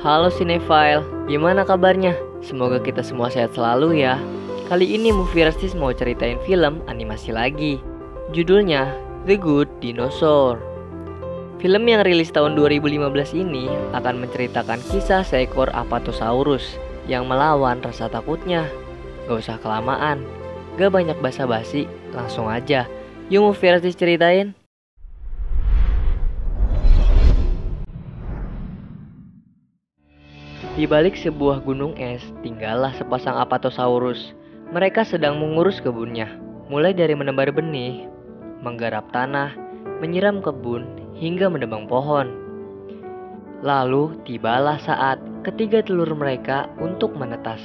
Halo Cinephile, gimana kabarnya? Semoga kita semua sehat selalu ya. Kali ini Movie Rastis mau ceritain film animasi lagi. Judulnya The Good Dinosaur. Film yang rilis tahun 2015 ini akan menceritakan kisah seekor Apatosaurus yang melawan rasa takutnya. Gak usah kelamaan, gak banyak basa-basi, langsung aja. Yuk Movie Rastis ceritain. Di balik sebuah gunung es, tinggallah sepasang Apatosaurus. Mereka sedang mengurus kebunnya, mulai dari menebar benih, menggarap tanah, menyiram kebun, hingga menebang pohon. Lalu tibalah saat ketiga telur mereka untuk menetas.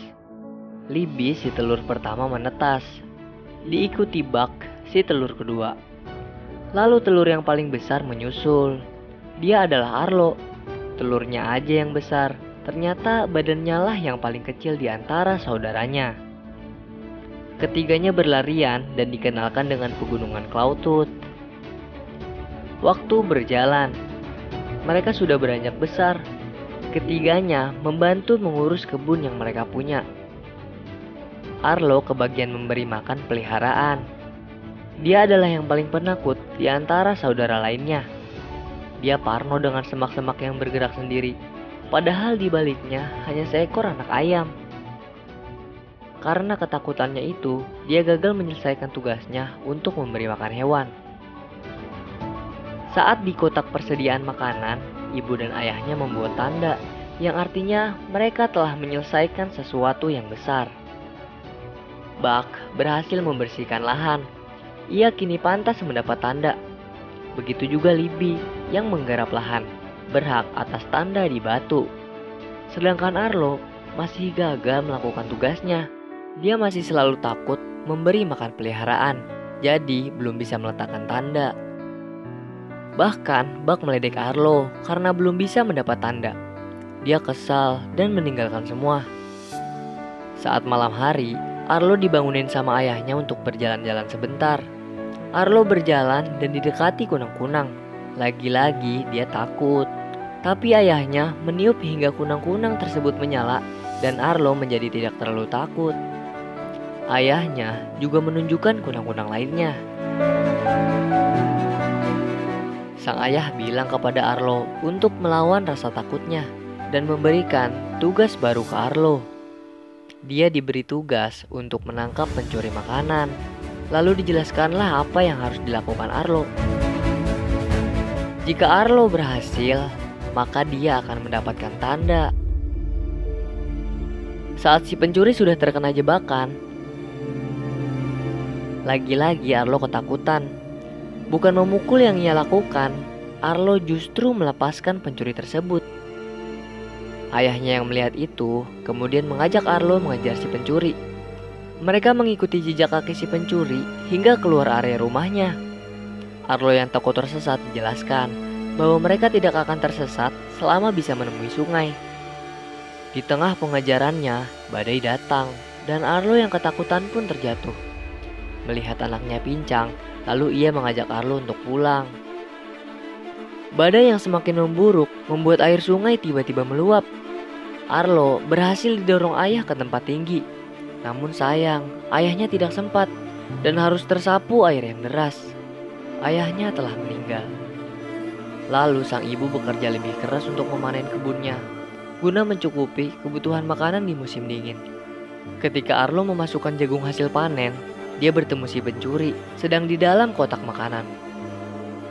Libby si telur pertama menetas, diikuti Buck si telur kedua. Lalu telur yang paling besar menyusul. Dia adalah Arlo. Telurnya aja yang besar. Ternyata badannya lah yang paling kecil di antara saudaranya. Ketiganya berlarian dan dikenalkan dengan pegunungan Clawtooth. Waktu berjalan, mereka sudah beranjak besar. Ketiganya membantu mengurus kebun yang mereka punya. Arlo kebagian memberi makan peliharaan. Dia adalah yang paling penakut di antara saudara lainnya. Dia parno dengan semak-semak yang bergerak sendiri. Padahal di baliknya hanya seekor anak ayam. Karena ketakutannya itu, dia gagal menyelesaikan tugasnya untuk memberi makan hewan. Saat di kotak persediaan makanan, ibu dan ayahnya membuat tanda, yang artinya mereka telah menyelesaikan sesuatu yang besar. Buck berhasil membersihkan lahan. Ia kini pantas mendapat tanda. Begitu juga Libby yang menggarap lahan, berhak atas tanda di batu. Sedangkan Arlo masih gagal melakukan tugasnya. Dia masih selalu takut memberi makan peliharaan, jadi belum bisa meletakkan tanda. Bahkan Buck meledek Arlo karena belum bisa mendapat tanda. Dia kesal dan meninggalkan semua. Saat malam hari, Arlo dibangunin sama ayahnya untuk berjalan-jalan sebentar. Arlo berjalan dan didekati kunang-kunang. Lagi-lagi dia takut. Tapi ayahnya meniup hingga kunang-kunang tersebut menyala dan Arlo menjadi tidak terlalu takut. Ayahnya juga menunjukkan kunang-kunang lainnya. Sang ayah bilang kepada Arlo untuk melawan rasa takutnya dan memberikan tugas baru ke Arlo. Dia diberi tugas untuk menangkap pencuri makanan. Lalu dijelaskanlah apa yang harus dilakukan Arlo. Jika Arlo berhasil, maka dia akan mendapatkan tanda. Saat si pencuri sudah terkena jebakan, lagi-lagi Arlo ketakutan. Bukan memukul yang ia lakukan, Arlo justru melepaskan pencuri tersebut. Ayahnya yang melihat itu kemudian mengajak Arlo mengejar si pencuri. Mereka mengikuti jejak kaki si pencuri hingga keluar area rumahnya. Arlo yang takut tersesat menjelaskan bahwa mereka tidak akan tersesat selama bisa menemui sungai. Di tengah pengejarannya, badai datang dan Arlo yang ketakutan pun terjatuh. Melihat anaknya pincang, lalu ia mengajak Arlo untuk pulang. Badai yang semakin memburuk membuat air sungai tiba-tiba meluap. Arlo berhasil didorong ayah ke tempat tinggi. Namun sayang, ayahnya tidak sempat dan harus tersapu air yang deras. Ayahnya telah meninggal. Lalu sang ibu bekerja lebih keras untuk memanen kebunnya guna mencukupi kebutuhan makanan di musim dingin. Ketika Arlo memasukkan jagung hasil panen, dia bertemu si pencuri sedang di dalam kotak makanan.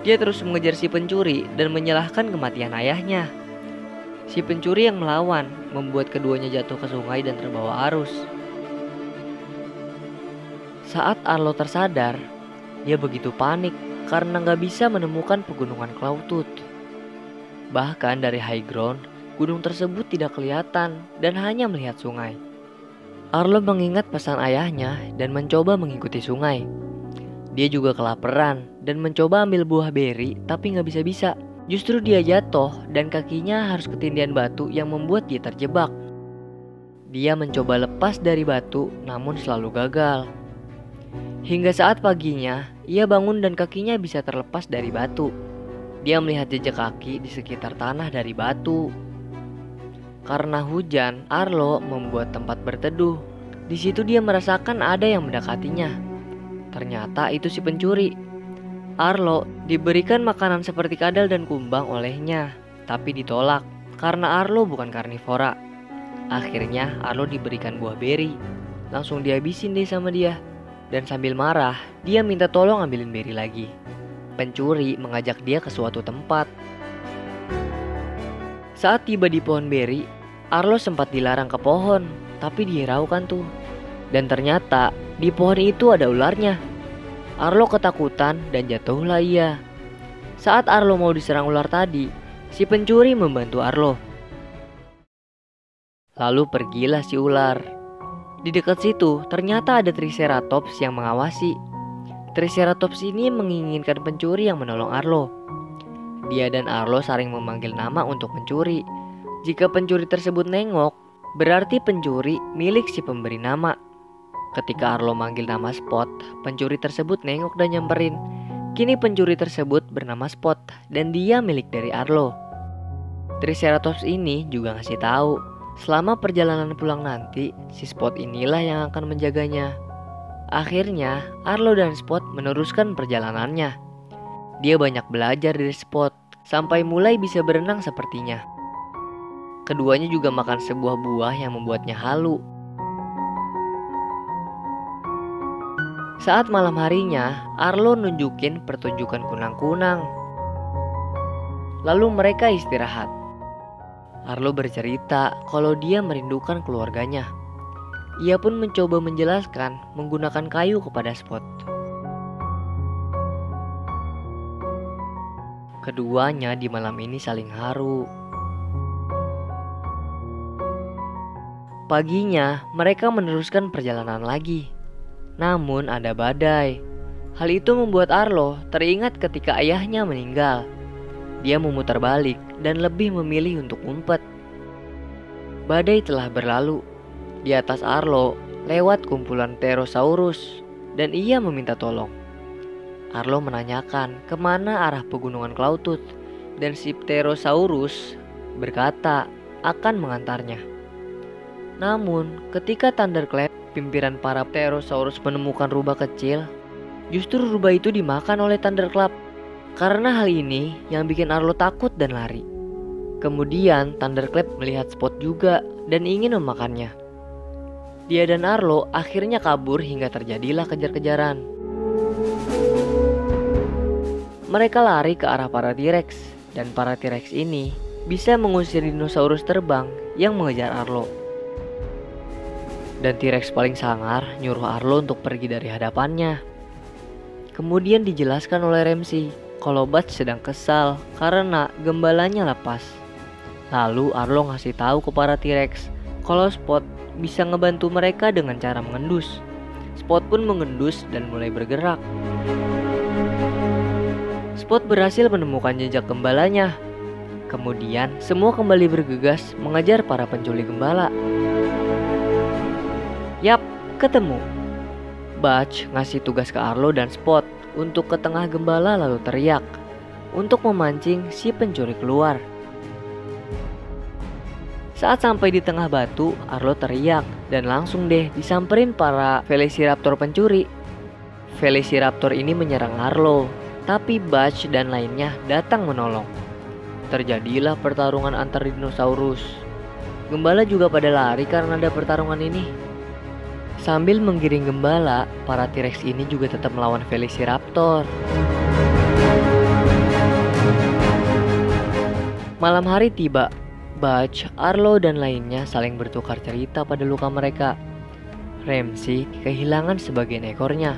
Dia terus mengejar si pencuri dan menyalahkan kematian ayahnya. Si pencuri yang melawan membuat keduanya jatuh ke sungai dan terbawa arus. Saat Arlo tersadar, dia begitu panik karena gak bisa menemukan pegunungan Clawtooth. Bahkan dari high ground, gunung tersebut tidak kelihatan dan hanya melihat sungai. Arlo mengingat pesan ayahnya dan mencoba mengikuti sungai. Dia juga kelaparan dan mencoba ambil buah beri tapi gak bisa-bisa. Justru dia jatuh dan kakinya harus ketindihan batu yang membuat dia terjebak. Dia mencoba lepas dari batu namun selalu gagal. Hingga saat paginya, ia bangun dan kakinya bisa terlepas dari batu. Dia melihat jejak kaki di sekitar tanah dari batu. Karena hujan, Arlo membuat tempat berteduh. Di situ dia merasakan ada yang mendekatinya. Ternyata itu si pencuri. Arlo diberikan makanan seperti kadal dan kumbang olehnya, tapi ditolak karena Arlo bukan karnivora. Akhirnya Arlo diberikan buah beri. Langsung dihabisin deh sama dia. Dan sambil marah, dia minta tolong ambilin beri lagi. Pencuri mengajak dia ke suatu tempat. Saat tiba di pohon beri, Arlo sempat dilarang ke pohon, tapi dihiraukan tuh. Dan ternyata di pohon itu ada ularnya. Arlo ketakutan dan jatuhlah ia. Saat Arlo mau diserang ular tadi, si pencuri membantu Arlo. Lalu pergilah si ular. Di dekat situ ternyata ada Triceratops yang mengawasi. Triceratops ini menginginkan pencuri yang menolong Arlo. Dia dan Arlo saling memanggil nama untuk mencuri. Jika pencuri tersebut nengok, berarti pencuri milik si pemberi nama. Ketika Arlo manggil nama Spot, pencuri tersebut nengok dan nyamperin. Kini pencuri tersebut bernama Spot dan dia milik dari Arlo. Triceratops ini juga ngasih tahu, selama perjalanan pulang nanti, si Spot inilah yang akan menjaganya. Akhirnya, Arlo dan Spot meneruskan perjalanannya. Dia banyak belajar dari Spot, sampai mulai bisa berenang sepertinya. Keduanya juga makan sebuah buah yang membuatnya halu. Saat malam harinya, Arlo nunjukin pertunjukan kunang-kunang. Lalu mereka istirahat. Arlo bercerita kalau dia merindukan keluarganya. Ia pun mencoba menjelaskan menggunakan kayu kepada Spot. Keduanya di malam ini saling haru. Paginya, mereka meneruskan perjalanan lagi. Namun ada badai. Hal itu membuat Arlo teringat ketika ayahnya meninggal. Dia memutar balik dan lebih memilih untuk ngumpet. Badai telah berlalu. Di atas Arlo lewat kumpulan Pterosaurus dan ia meminta tolong. Arlo menanyakan kemana arah pegunungan Clawtooth dan si Pterosaurus berkata akan mengantarnya. Namun ketika Thunderclap, pimpinan para Pterosaurus menemukan rubah kecil, justru rubah itu dimakan oleh Thunderclap. Karena hal ini yang bikin Arlo takut dan lari. Kemudian Thunderclap melihat Spot juga dan ingin memakannya. Dia dan Arlo akhirnya kabur hingga terjadilah kejar-kejaran. Mereka lari ke arah para T-Rex, dan para T-Rex ini bisa mengusir dinosaurus terbang yang mengejar Arlo. Dan T-Rex paling sangar nyuruh Arlo untuk pergi dari hadapannya. Kemudian dijelaskan oleh Ramsey kalau Butch sedang kesal karena gembalanya lepas. Lalu Arlo ngasih tahu ke para T-Rex kalau Spot bisa ngebantu mereka dengan cara mengendus. Spot pun mengendus dan mulai bergerak. Spot berhasil menemukan jejak gembalanya. Kemudian semua kembali bergegas mengejar para penculik gembala. Yap, ketemu. Butch ngasih tugas ke Arlo dan Spot untuk ke tengah gembala lalu teriak untuk memancing si pencuri keluar. Saat sampai di tengah batu, Arlo teriak dan langsung deh disamperin para Velociraptor pencuri. Velociraptor ini menyerang Arlo, tapi Butch dan lainnya datang menolong. Terjadilah pertarungan antar dinosaurus. Gembala juga pada lari karena ada pertarungan ini. Sambil menggiring gembala, para T-Rex ini juga tetap melawan Velociraptor. Malam hari tiba. Butch, Arlo, dan lainnya saling bertukar cerita pada luka mereka. Ramsey kehilangan sebagian ekornya.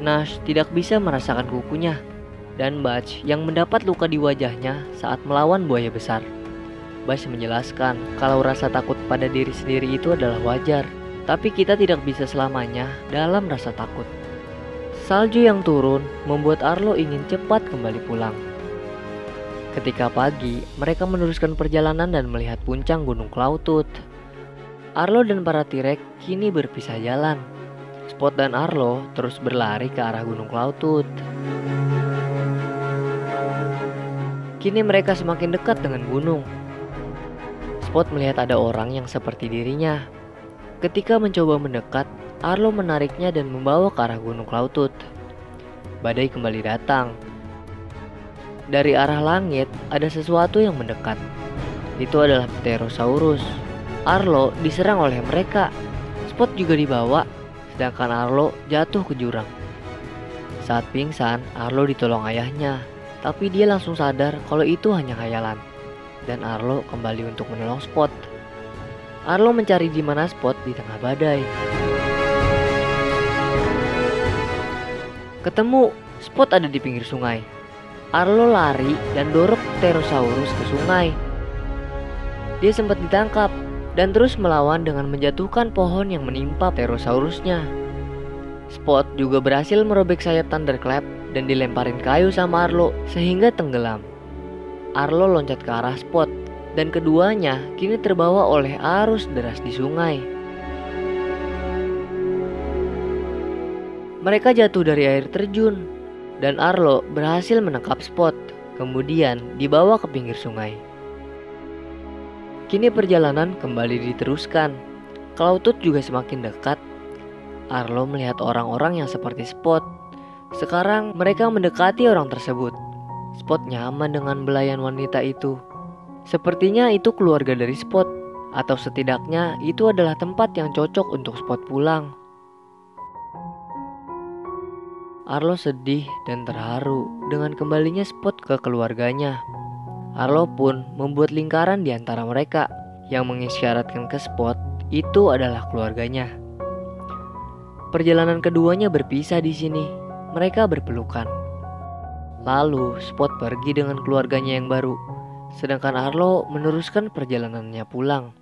Nash tidak bisa merasakan kukunya. Dan Butch yang mendapat luka di wajahnya saat melawan buaya besar. Butch menjelaskan kalau rasa takut pada diri sendiri itu adalah wajar. Tapi kita tidak bisa selamanya dalam rasa takut. Salju yang turun membuat Arlo ingin cepat kembali pulang. Ketika pagi, mereka meneruskan perjalanan dan melihat puncak Gunung Clawtooth. Arlo dan para T-Rex kini berpisah jalan. Spot dan Arlo terus berlari ke arah Gunung Clawtooth. Kini mereka semakin dekat dengan gunung. Spot melihat ada orang yang seperti dirinya. Ketika mencoba mendekat, Arlo menariknya dan membawa ke arah Gunung Cloudtooth. Badai kembali datang. Dari arah langit ada sesuatu yang mendekat. Itu adalah Pterosaurus. Arlo diserang oleh mereka. Spot juga dibawa, sedangkan Arlo jatuh ke jurang. Saat pingsan, Arlo ditolong ayahnya, tapi dia langsung sadar kalau itu hanya khayalan. Dan Arlo kembali untuk menolong Spot. Arlo mencari di mana Spot di tengah badai. Ketemu, Spot ada di pinggir sungai. Arlo lari dan dorong Pterosaurus ke sungai. Dia sempat ditangkap dan terus melawan dengan menjatuhkan pohon yang menimpa Pterosaurusnya. Spot juga berhasil merobek sayap Thunderclap dan dilemparin kayu sama Arlo sehingga tenggelam. Arlo loncat ke arah Spot dan keduanya kini terbawa oleh arus deras di sungai. Mereka jatuh dari air terjun dan Arlo berhasil menangkap Spot, kemudian dibawa ke pinggir sungai. Kini perjalanan kembali diteruskan. Cloudtooth juga semakin dekat. Arlo melihat orang-orang yang seperti Spot. Sekarang mereka mendekati orang tersebut. Spot nyaman dengan belayan wanita itu. Sepertinya itu keluarga dari Spot, atau setidaknya itu adalah tempat yang cocok untuk Spot pulang. Arlo sedih dan terharu dengan kembalinya Spot ke keluarganya. Arlo pun membuat lingkaran di antara mereka yang mengisyaratkan ke Spot itu adalah keluarganya. Perjalanan keduanya berpisah di sini. Mereka berpelukan. Lalu Spot pergi dengan keluarganya yang baru, sedangkan Arlo meneruskan perjalanannya pulang.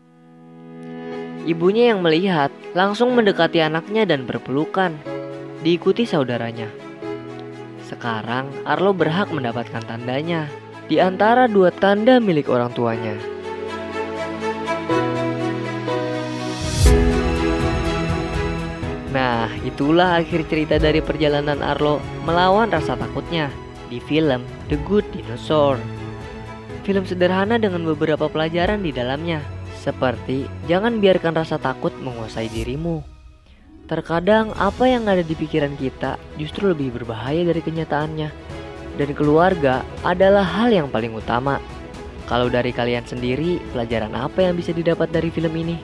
Ibunya yang melihat langsung mendekati anaknya dan berpelukan, diikuti saudaranya. Sekarang Arlo berhak mendapatkan tandanya di antara dua tanda milik orang tuanya. Nah, itulah akhir cerita dari perjalanan Arlo melawan rasa takutnya di film The Good Dinosaur. Film sederhana dengan beberapa pelajaran di dalamnya, seperti jangan biarkan rasa takut menguasai dirimu. Terkadang apa yang ada di pikiran kita justru lebih berbahaya dari kenyataannya. Dan keluarga adalah hal yang paling utama. Kalau dari kalian sendiri, pelajaran apa yang bisa didapat dari film ini?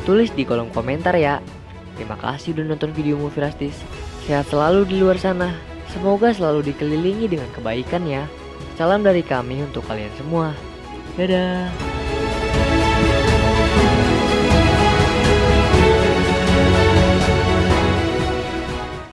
Tulis di kolom komentar ya. Terima kasih udah nonton video Movie Rastis. Sehat selalu di luar sana. Semoga selalu dikelilingi dengan kebaikan ya. Salam dari kami untuk kalian semua. Dadah.